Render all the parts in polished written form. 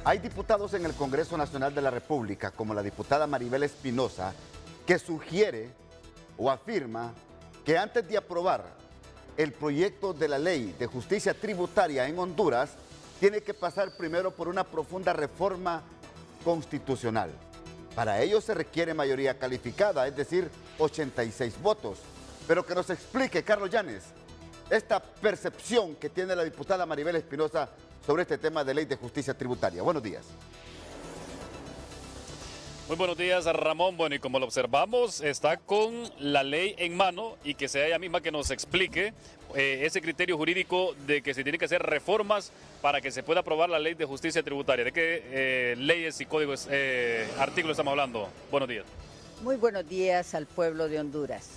Hay diputados en el Congreso Nacional de la República, como la diputada Maribel Espinosa, que sugiere o afirma que antes de aprobar el proyecto de la ley de justicia tributaria en Honduras, tiene que pasar primero por una profunda reforma constitucional. Para ello se requiere mayoría calificada, es decir, 86 votos. Pero que nos explique, Carlos Llanes, esta percepción que tiene la diputada Maribel Espinosa sobre este tema de ley de justicia tributaria. Buenos días. Muy buenos días, Ramón. Bueno, y como lo observamos, está con la ley en mano y que sea ella misma que nos explique ese criterio jurídico de que se tienen que hacer reformas para que se pueda aprobar la ley de justicia tributaria. ¿De qué leyes y códigos, artículos estamos hablando? Buenos días. Muy buenos días al pueblo de Honduras.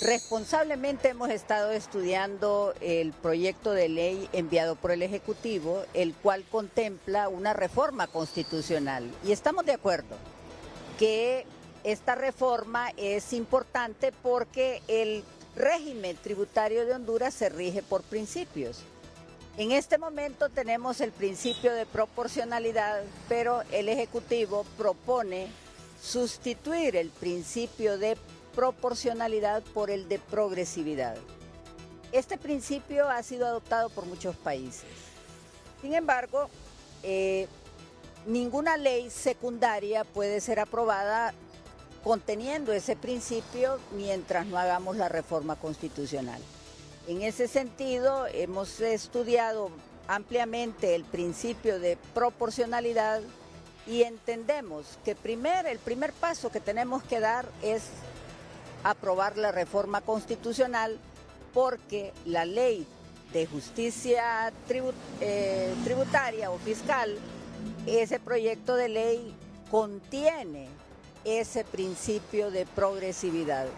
Responsablemente hemos estado estudiando el proyecto de ley enviado por el Ejecutivo, el cual contempla una reforma constitucional. Y estamos de acuerdo que esta reforma es importante porque el régimen tributario de Honduras se rige por principios. En este momento tenemos el principio de proporcionalidad, pero el Ejecutivo propone sustituir el principio de proporcionalidad por el de progresividad. Este principio ha sido adoptado por muchos países. Sin embargo, ninguna ley secundaria puede ser aprobada conteniendo ese principio mientras no hagamos la reforma constitucional. En ese sentido, hemos estudiado ampliamente el principio de proporcionalidad y entendemos que el primer paso que tenemos que dar es aprobar la reforma constitucional, porque la ley de justicia tributaria o fiscal, ese proyecto de ley contiene ese principio de progresividad.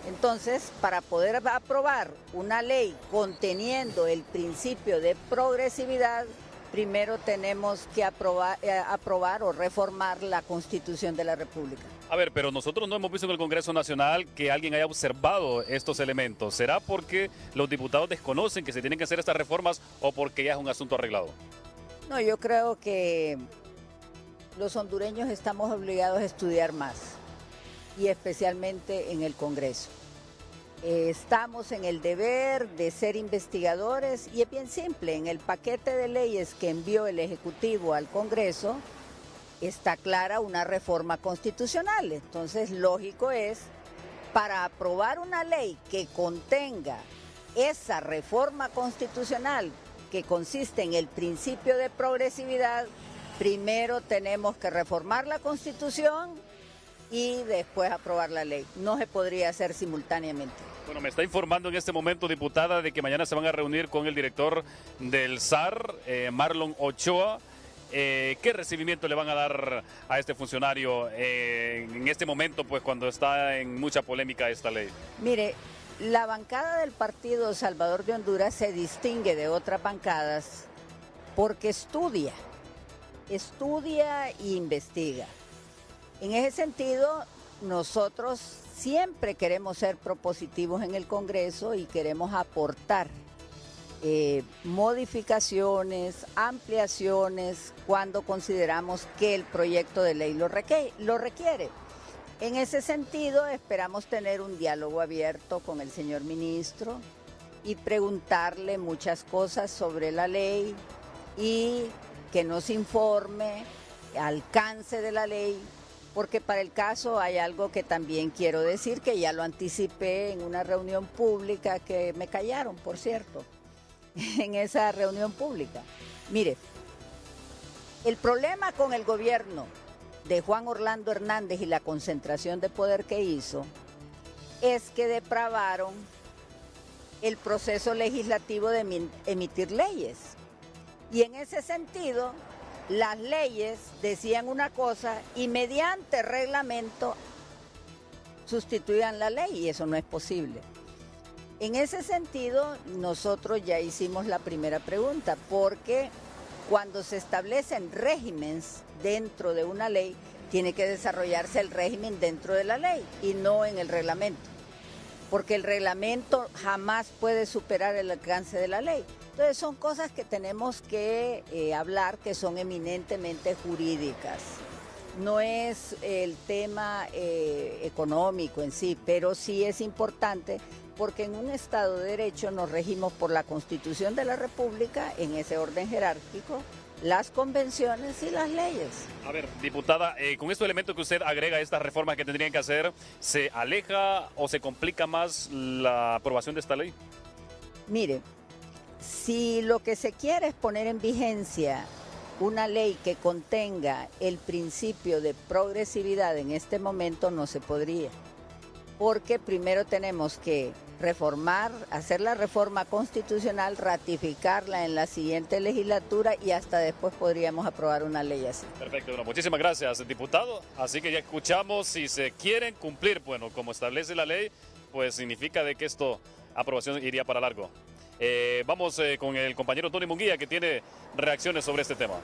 Entonces, para poder aprobar una ley conteniendo el principio de progresividad, primero tenemos que aprobar o reformar la Constitución de la República. A ver, pero nosotros no hemos visto en el Congreso Nacional que alguien haya observado estos elementos. ¿Será porque los diputados desconocen que se tienen que hacer estas reformas o porque ya es un asunto arreglado? No, yo creo que los hondureños estamos obligados a estudiar más, y especialmente en el Congreso. Estamos en el deber de ser investigadores y es bien simple. En el paquete de leyes que envió el Ejecutivo al Congreso está clara una reforma constitucional. Entonces, lógico es, para aprobar una ley que contenga esa reforma constitucional que consiste en el principio de progresividad, primero tenemos que reformar la Constitución y después aprobar la ley. No se podría hacer simultáneamente. Bueno, me está informando en este momento, diputada, de que mañana se van a reunir con el director del SAR, Marlon Ochoa. ¿Qué recibimiento le van a dar a este funcionario en este momento, pues cuando está en mucha polémica esta ley? Mire, la bancada del Partido Salvador de Honduras se distingue de otras bancadas porque estudia e investiga. En ese sentido, nosotros siempre queremos ser propositivos en el Congreso y queremos aportar modificaciones, ampliaciones, cuando consideramos que el proyecto de ley lo requiere. En ese sentido, esperamos tener un diálogo abierto con el señor ministro y preguntarle muchas cosas sobre la ley y que nos informe alcance de la ley, porque para el caso hay algo que también quiero decir, que ya lo anticipé en una reunión pública que me callaron, por cierto, en esa reunión pública. Mire, el problema con el gobierno de Juan Orlando Hernández y la concentración de poder que hizo es que depravaron el proceso legislativo de emitir leyes. Y en ese sentido, las leyes decían una cosa y mediante reglamento sustituían la ley, y eso no es posible. En ese sentido, nosotros ya hicimos la primera pregunta, porque cuando se establecen regímenes dentro de una ley, tiene que desarrollarse el régimen dentro de la ley y no en el reglamento. porque el reglamento jamás puede superar el alcance de la ley. Entonces son cosas que tenemos que hablar, que son eminentemente jurídicas. No es el tema económico en sí, pero sí es importante porque en un Estado de Derecho nos regimos por la Constitución de la República, en ese orden jerárquico, las convenciones y las leyes. A ver, diputada, con estos elementos que usted agrega a estas reformas que tendrían que hacer, ¿se aleja o se complica más la aprobación de esta ley? Mire, si lo que se quiere es poner en vigencia una ley que contenga el principio de progresividad en este momento, no se podría. Porque primero tenemos que reformar, hacer la reforma constitucional, ratificarla en la siguiente legislatura y hasta después podríamos aprobar una ley así. Perfecto, bueno, muchísimas gracias, diputado. Así que ya escuchamos, si se quieren cumplir, bueno, como establece la ley, pues significa de que esto, aprobación iría para largo. Vamos con el compañero Tony Munguía, que tiene reacciones sobre este tema.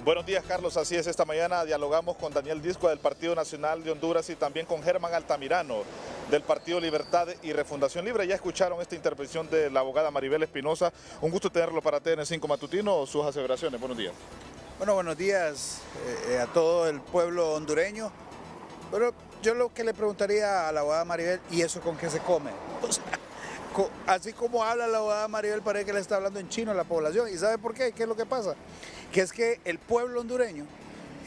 Buenos días, Carlos. Así es, esta mañana dialogamos con Daniel Discoa del Partido Nacional de Honduras y también con Germán Altamirano del Partido Libertad y Refundación Libre. Ya escucharon esta intervención de la abogada Maribel Espinosa. Un gusto tenerlo para TN5 Matutino. Sus aseveraciones. Buenos días. Bueno, buenos días a todo el pueblo hondureño. Pero yo lo que le preguntaría a la abogada Maribel, ¿y eso con qué se come? O sea, así como habla la abogada Maribel, parece que le está hablando en chino a la población. ¿Y sabe por qué? ¿Qué es lo que pasa? Que es que el pueblo hondureño,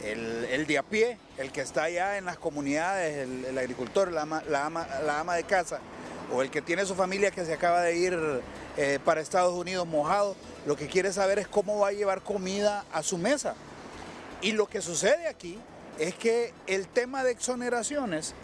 el de a pie, el que está allá en las comunidades, el agricultor, la ama de casa, o el que tiene su familia que se acaba de ir para Estados Unidos mojado, lo que quiere saber es cómo va a llevar comida a su mesa. Y lo que sucede aquí es que el tema de exoneraciones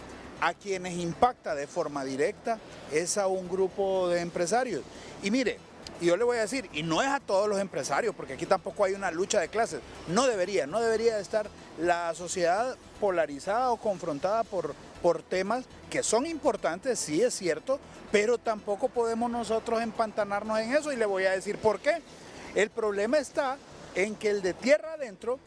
a quienes impacta de forma directa es a un grupo de empresarios. Y mire, y yo le voy a decir, y no es a todos los empresarios, porque aquí tampoco hay una lucha de clases, no debería de estar la sociedad polarizada o confrontada por temas que son importantes, sí es cierto, pero tampoco podemos nosotros empantanarnos en eso, y le voy a decir por qué. El problema está en que el de tierra adentro,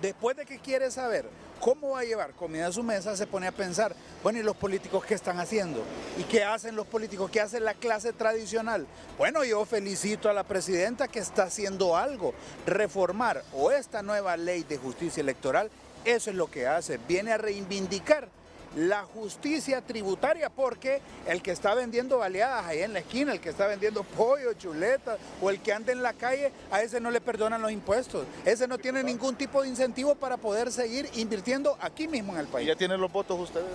después de que quiere saber cómo va a llevar comida a su mesa, se pone a pensar, bueno, ¿y los políticos qué están haciendo? ¿Y qué hacen los políticos? ¿Qué hace la clase tradicional? Bueno, yo felicito a la presidenta que está haciendo algo, reformar o esta nueva ley de justicia electoral, eso es lo que hace, viene a reivindicar la justicia tributaria, porque el que está vendiendo baleadas ahí en la esquina, el que está vendiendo pollo, chuletas, o el que anda en la calle, a ese no le perdonan los impuestos. Ese no tiene ningún tipo de incentivo para poder seguir invirtiendo aquí mismo en el país. ¿Ya tienen los votos ustedes?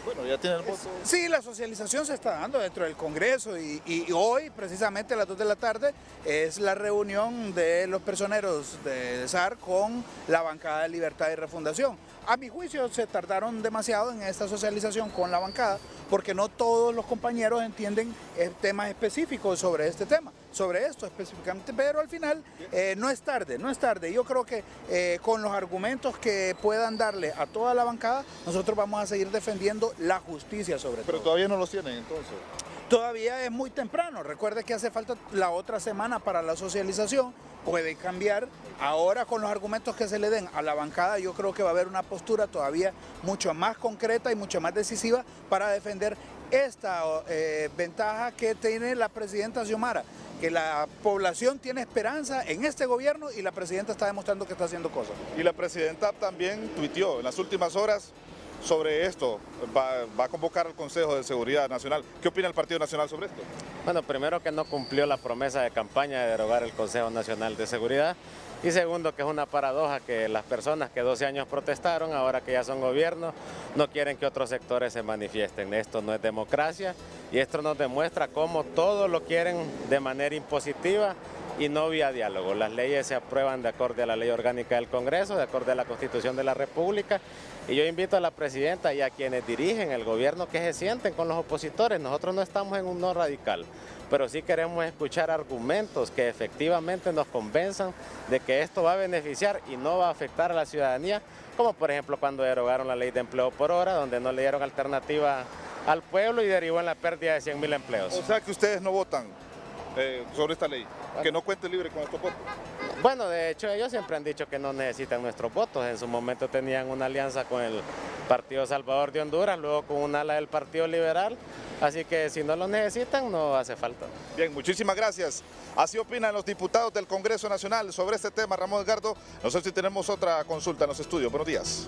Bueno, ya tienen el voto. Sí, la socialización se está dando dentro del Congreso y hoy, precisamente a las 2 de la tarde, es la reunión de los personeros de SAR con la bancada de Libertad y Refundación. A mi juicio se tardaron demasiado en esta socialización con la bancada porque no todos los compañeros entienden temas específicos sobre este tema, sobre esto específicamente, pero al final no es tarde. Yo creo que con los argumentos que puedan darle a toda la bancada, nosotros vamos a seguir defendiendo la justicia sobre todo. Pero todavía no los tienen entonces. Todavía es muy temprano, recuerde que hace falta la otra semana para la socialización, puede cambiar. Ahora con los argumentos que se le den a la bancada, yo creo que va a haber una postura todavía mucho más concreta y mucho más decisiva para defender esta ventaja que tiene la presidenta Xiomara, que la población tiene esperanza en este gobierno y la presidenta está demostrando que está haciendo cosas. Y la presidenta también tuiteó en las últimas horas sobre esto, va a convocar al Consejo de Seguridad Nacional. ¿Qué opina el Partido Nacional sobre esto? Bueno, primero que no cumplió la promesa de campaña de derogar el Consejo Nacional de Seguridad, y segundo que es una paradoja que las personas que 12 años protestaron, ahora que ya son gobierno, no quieren que otros sectores se manifiesten. Esto no es democracia y esto nos demuestra cómo todo lo quieren de manera impositiva y no vía diálogo. Las leyes se aprueban de acuerdo a la ley orgánica del Congreso, de acuerdo a la Constitución de la República, y yo invito a la presidenta y a quienes dirigen el gobierno que se sienten con los opositores. Nosotros no estamos en un no radical, pero sí queremos escuchar argumentos que efectivamente nos convenzan de que esto va a beneficiar y no va a afectar a la ciudadanía, como por ejemplo cuando derogaron la ley de empleo por hora, donde no le dieron alternativa al pueblo y derivó en la pérdida de 100.000 empleos. O sea que ustedes no votan. sobre esta ley, que no cuente libre con estos votos. Bueno, de hecho ellos siempre han dicho que no necesitan nuestros votos. En su momento tenían una alianza con el Partido Salvador de Honduras, luego con un ala del Partido Liberal, así que si no lo necesitan no hace falta. Bien, muchísimas gracias. Así opinan los diputados del Congreso Nacional sobre este tema. Ramón Edgardo, no sé si tenemos otra consulta en los estudios. Buenos días.